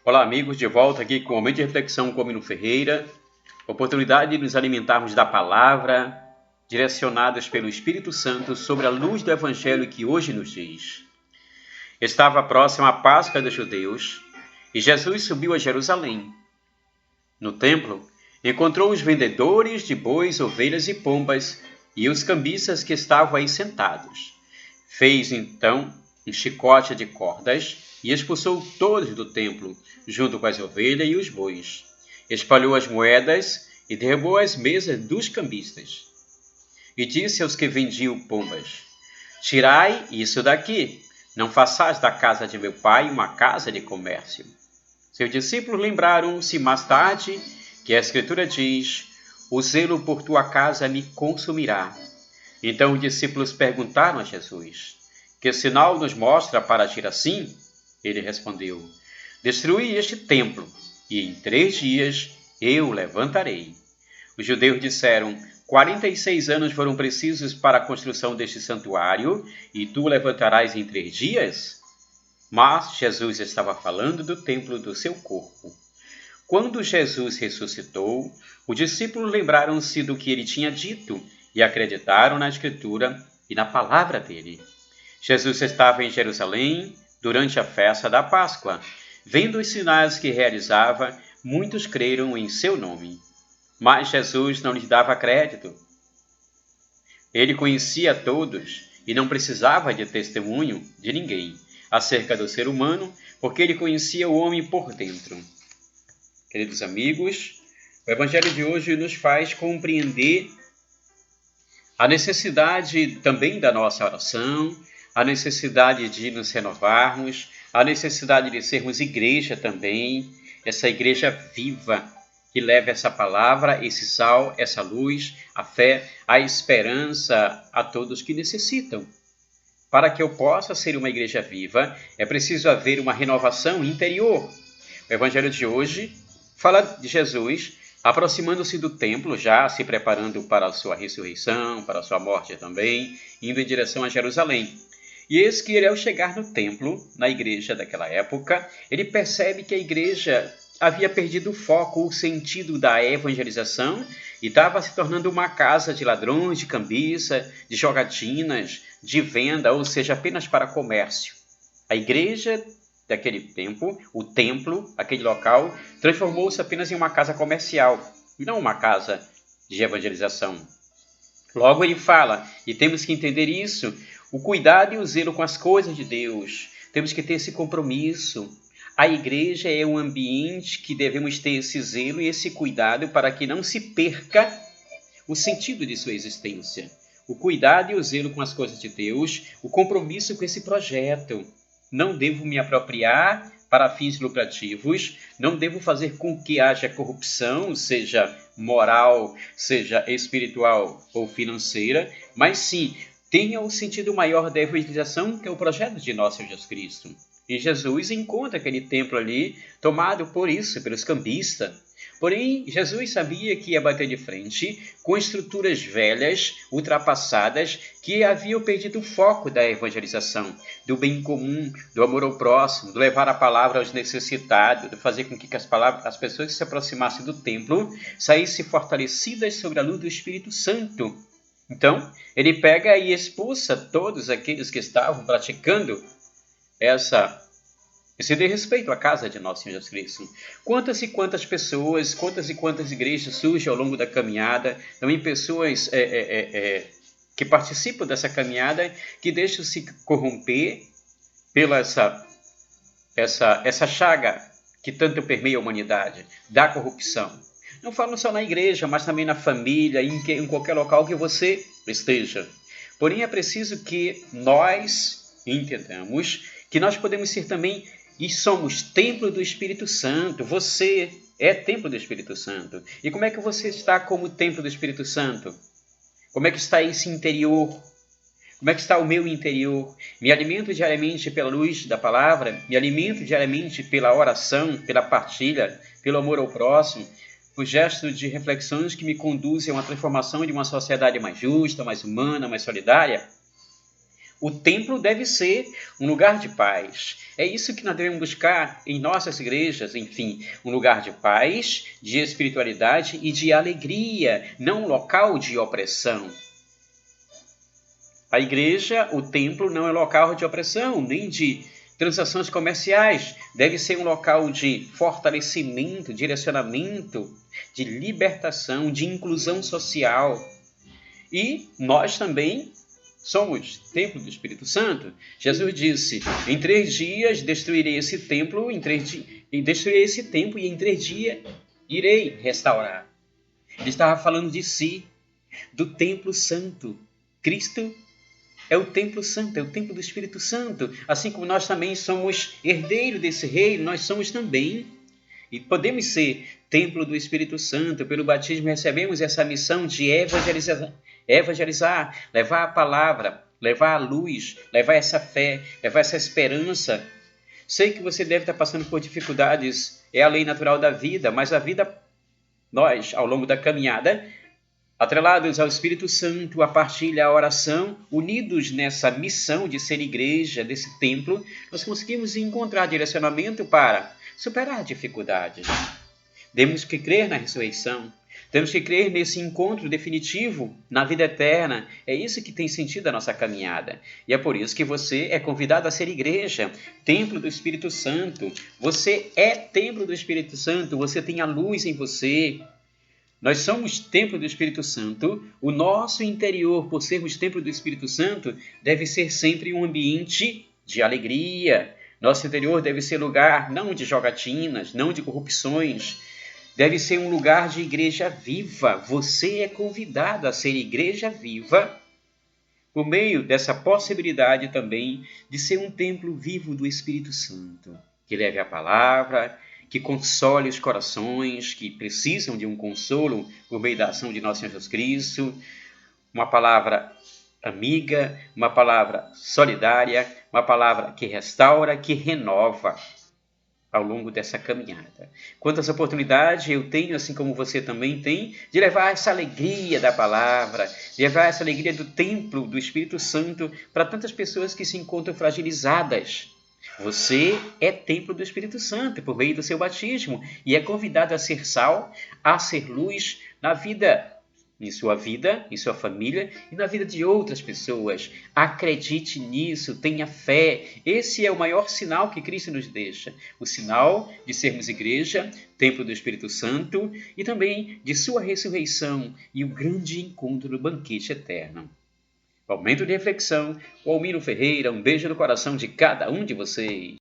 Olá, amigos, de volta aqui com o Momento de Reflexão com o Mino Ferreira. Oportunidade de nos alimentarmos da palavra, direcionados pelo Espírito Santo sobre a luz do Evangelho que hoje nos diz. Estava próxima a Páscoa dos judeus e Jesus subiu a Jerusalém. No templo, encontrou os vendedores de bois, ovelhas e pombas e os cambistas que estavam aí sentados. Fez então um chicote de cordas e expulsou todos do templo, junto com as ovelhas e os bois. Espalhou as moedas e derrubou as mesas dos cambistas. E disse aos que vendiam pombas: Tirai isso daqui, não façais da casa de meu pai uma casa de comércio. Seus discípulos lembraram-se mais tarde que a Escritura diz: O zelo por tua casa me consumirá. Então os discípulos perguntaram a Jesus: Que sinal nos mostra para agir assim? Ele respondeu: Destruí este templo, e em 3 dias eu o levantarei. Os judeus disseram: 46 anos foram precisos para a construção deste santuário, e tu o levantarás em 3 dias? Mas Jesus estava falando do templo do seu corpo. Quando Jesus ressuscitou, os discípulos lembraram-se do que ele tinha dito e acreditaram na Escritura e na palavra dele. Jesus estava em Jerusalém durante a festa da Páscoa. Vendo os sinais que realizava, muitos creram em seu nome. Mas Jesus não lhes dava crédito. Ele conhecia todos e não precisava de testemunho de ninguém acerca do ser humano, porque ele conhecia o homem por dentro. Queridos amigos, o Evangelho de hoje nos faz compreender a necessidade também da nossa oração, a necessidade de nos renovarmos, a necessidade de sermos igreja também, essa igreja viva que leva essa palavra, esse sal, essa luz, a fé, a esperança a todos que necessitam. Para que eu possa ser uma igreja viva, é preciso haver uma renovação interior. O Evangelho de hoje fala de Jesus aproximando-se do templo, já se preparando para a sua ressurreição, para a sua morte também, indo em direção a Jerusalém. E eis que ele, ao chegar no templo, na igreja daquela época, ele percebe que a igreja havia perdido o foco, o sentido da evangelização e estava se tornando uma casa de ladrões, de cambiça, de jogatinas, de venda, ou seja, apenas para comércio. A igreja daquele tempo, o templo, aquele local, transformou-se apenas em uma casa comercial, e não uma casa de evangelização. Logo ele fala, e temos que entender isso, o cuidado e o zelo com as coisas de Deus. Temos que ter esse compromisso. A igreja é um ambiente que devemos ter esse zelo e esse cuidado para que não se perca o sentido de sua existência. O cuidado e o zelo com as coisas de Deus, o compromisso com esse projeto. Não devo me apropriar para fins lucrativos, não devo fazer com que haja corrupção, seja moral, seja espiritual ou financeira, mas sim, tenha o sentido maior da evangelização, que é o projeto de nosso Jesus Cristo. E Jesus encontra aquele templo ali tomado por isso, pelos cambistas. Porém, Jesus sabia que ia bater de frente com estruturas velhas, ultrapassadas, que haviam perdido o foco da evangelização, do bem comum, do amor ao próximo, do levar a palavra aos necessitados, de fazer com que as pessoas que se aproximassem do templo saíssem fortalecidas sobre a luz do Espírito Santo. Então, ele pega e expulsa todos aqueles que estavam praticando esse desrespeito à casa de nosso Senhor Jesus Cristo. Quantas e quantas pessoas, quantas e quantas igrejas surgem ao longo da caminhada, também pessoas que participam dessa caminhada, que deixam se corromper pela essa chaga que tanto permeia a humanidade, da corrupção. Não falo só na igreja, mas também na família, em qualquer local que você esteja. Porém, é preciso que nós entendamos que nós podemos ser também e somos templo do Espírito Santo. Você é templo do Espírito Santo. E como é que você está como templo do Espírito Santo? Como é que está esse interior? Como é que está o meu interior? Me alimento diariamente pela luz da palavra? Me alimento diariamente pela oração, pela partilha, pelo amor ao próximo? Por gestos de reflexões que me conduzem a uma transformação de uma sociedade mais justa, mais humana, mais solidária? O templo deve ser um lugar de paz. É isso que nós devemos buscar em nossas igrejas, enfim, um lugar de paz, de espiritualidade e de alegria, não um local de opressão. A igreja, o templo, não é local de opressão, nem de transações comerciais. Deve ser um local de fortalecimento, direcionamento, de libertação, de inclusão social. E nós também somos templo do Espírito Santo. Jesus disse: em 3 dias destruirei esse templo, destruirei esse templo e em 3 dias irei restaurar. Ele estava falando de si, do templo santo. Cristo é o templo santo, é o templo do Espírito Santo. Assim como nós também somos herdeiros desse reino, nós somos também, e podemos ser templo do Espírito Santo. Pelo batismo recebemos essa missão de evangelizar, levar a palavra, levar a luz, levar essa fé, levar essa esperança. Sei que você deve estar passando por dificuldades, é a lei natural da vida, mas a vida, nós, ao longo da caminhada, atrelados ao Espírito Santo, a partilha, a oração, unidos nessa missão de ser igreja, desse templo, nós conseguimos encontrar direcionamento para superar dificuldades. Temos que crer na ressurreição, temos que crer nesse encontro definitivo na vida eterna. É isso que tem sentido a nossa caminhada. E é por isso que você é convidado a ser igreja, templo do Espírito Santo. Você é templo do Espírito Santo, você tem a luz em você. Nós somos templo do Espírito Santo. O nosso interior, por sermos templo do Espírito Santo, deve ser sempre um ambiente de alegria. Nosso interior deve ser lugar não de jogatinas, não de corrupções. Deve ser um lugar de igreja viva. Você é convidado a ser igreja viva por meio dessa possibilidade também de ser um templo vivo do Espírito Santo, que leve a palavra, que console os corações que precisam de um consolo por meio da ação de nosso Senhor Jesus Cristo, uma palavra amiga, uma palavra solidária, uma palavra que restaura, que renova ao longo dessa caminhada. Quantas oportunidades eu tenho, assim como você também tem, de levar essa alegria da palavra, de levar essa alegria do templo do Espírito Santo para tantas pessoas que se encontram fragilizadas. Você é templo do Espírito Santo por meio do seu batismo e é convidado a ser sal, a ser luz na vida, em sua vida, em sua família e na vida de outras pessoas. Acredite nisso, tenha fé. Esse é o maior sinal que Cristo nos deixa. O sinal de sermos igreja, templo do Espírito Santo e também de sua ressurreição e o grande encontro do banquete eterno. Momento de reflexão, o Almiro Ferreira, um beijo no coração de cada um de vocês.